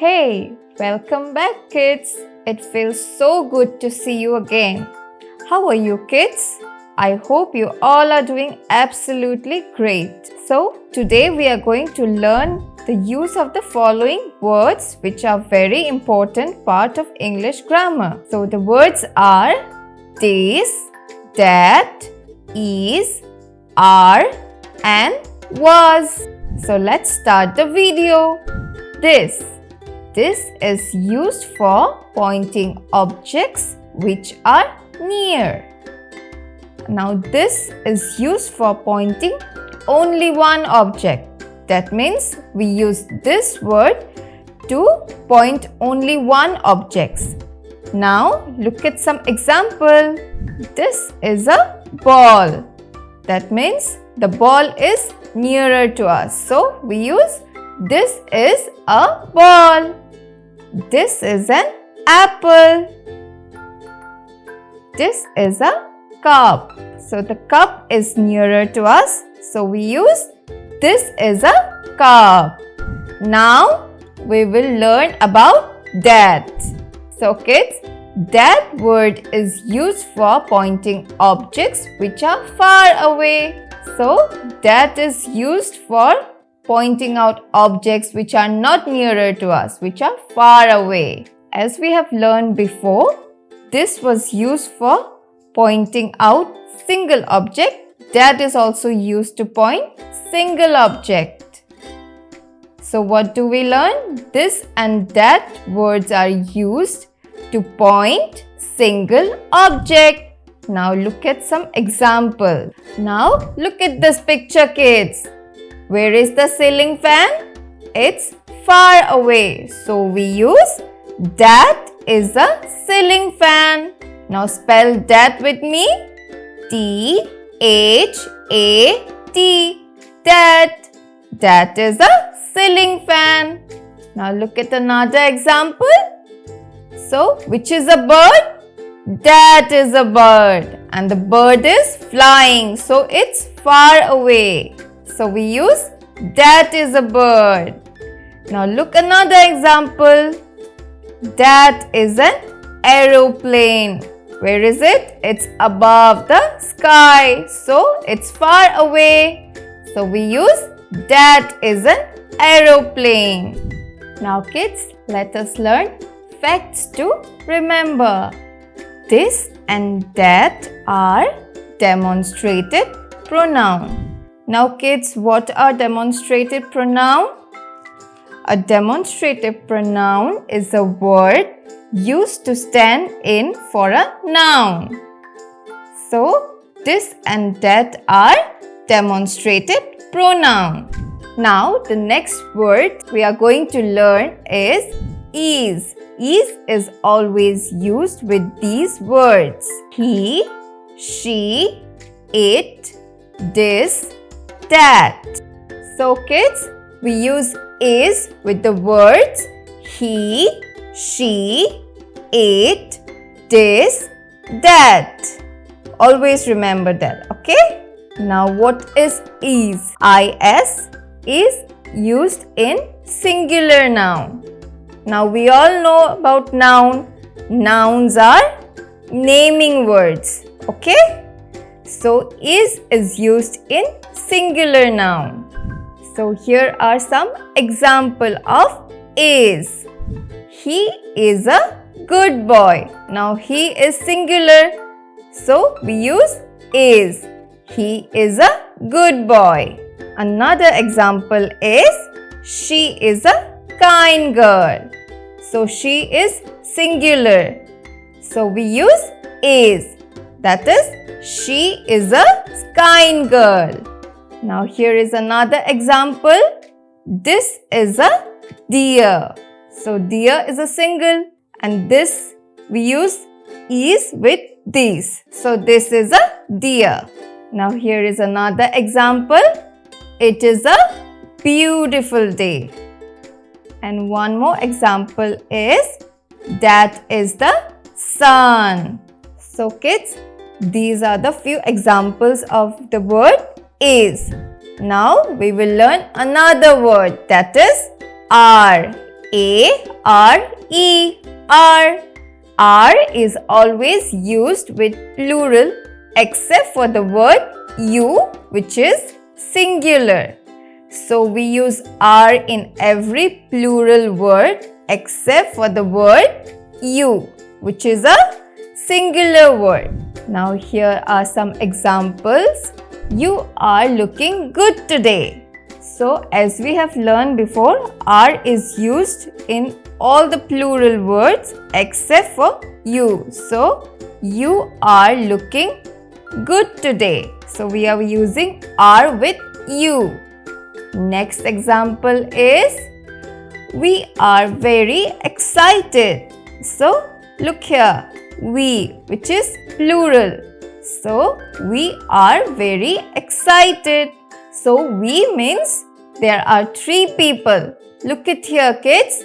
Hey, welcome back kids. It feels so good to see you again. How are you kids? I hope you all are doing absolutely great. So, today we are going to learn the use of the following words which are very important part of English grammar. So, the words are this, that, is, are and was. So, let's start the video. This is used for pointing objects which are near. Now this is used for pointing only one object. That means we use this word to point only one object. Now look at some example. This is a ball. That means the ball is nearer to us. So we use this is a ball. This is an apple. This is a cup. So the cup is nearer to us. So we use this is a cup. Now we will learn about that. So kids, that word is used for pointing objects which are far away. So that is used for pointing out objects which are not nearer to us, which are far away. As we have learned before, this was used for pointing out single object. That is also used to point single object. So what do we learn? This and that words are used to point single object. Now look at some example. Now look at this picture kids. Where is the ceiling fan? It's far away. So we use that is a ceiling fan. Now spell that with me. T-H-A-T. That. That is a ceiling fan. Now look at another example. So which is a bird? That is a bird. And the bird is flying. So it's far away. So we use that is a bird. Now look another example. That is an aeroplane. Where is it? It's above the sky. So it's far away. So we use that is an aeroplane. Now kids, let us learn facts to remember. This and that are demonstrated pronoun. Now kids, what are demonstrative pronoun? A demonstrative pronoun is a word used to stand in for a noun. So, this and that are demonstrative pronoun. Now, the next word we are going to learn is is. Is always used with these words. He, she, it, this, that. So kids, we use is with the words he, she, it, this, that. Always remember that, okay? Now what is? Is is used in singular noun. Now we all know about noun. Nouns are naming words, okay? So is used in singular noun. So here are some example of is. He is a good boy. Now he is singular. So we use is. He is a good boy. Another example is she is a kind girl. So she is singular. So we use is. That is, she is a kind girl. Now here is another example. This is a deer. So deer is a single and this we use is with these. So this is a deer. Now here is another example. It is a beautiful day. And one more example is that is the sun. So kids, these are the few examples of the word is. Now we will learn another word, that is are. A-R-E, R. R is always used with plural except for the word you, which is singular. So we use R in every plural word except for the word you, which is a singular word. Now here are some examples. You are looking good today. So as we have learned before, R is used in all the plural words except for you. So you are looking good today. So we are using R with you. Next example is we are very excited. So look here, we, which is plural. So we are very excited. So we means there are 3 people. Look at here, kids.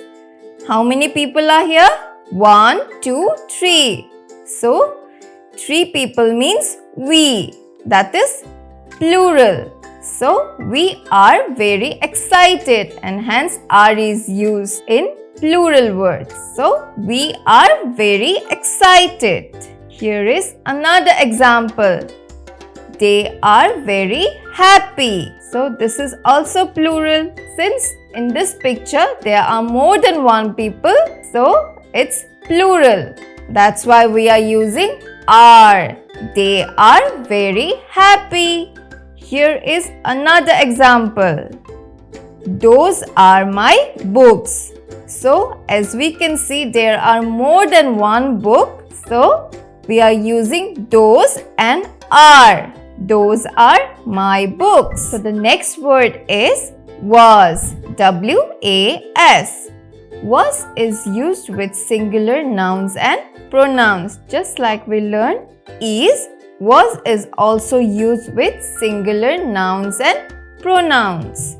How many people are here? 1, 2, 3. So 3 people means we. That is plural. So we are very excited and hence R is used in plural words. So we are very excited. Here is another example. They are very happy. So this is also plural. Since in this picture there are more than 1 people, so it's plural. That's why we are using are. They are very happy. Here is another example. Those are my books. So as we can see, there are more than one book. So we are using those and are. Those are my books. So the next word is was. W-A-S. Was is used with singular nouns and pronouns. Just like we learned, is, was is also used with singular nouns and pronouns.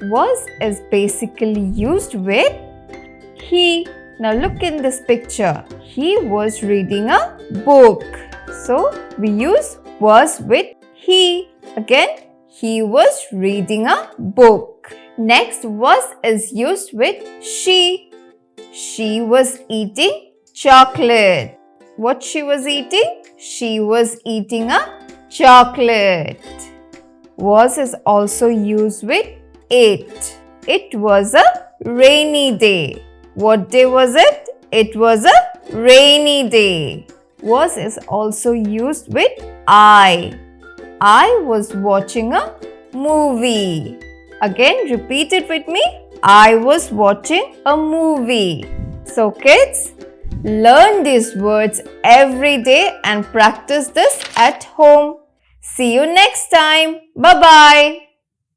Was is basically used with he. Now look in this picture. He was reading a book. So we use was with he. Again, he was reading a book. Next, was is used with she. She was eating chocolate. What she was eating? She was eating a chocolate. Was is also used with it. It was a rainy day. What day was it? It was a rainy day. Was is also used with I. I was watching a movie. Again, repeat it with me. I was watching a movie. So kids, learn these words every day and practice this at home. See you next time. Bye-bye.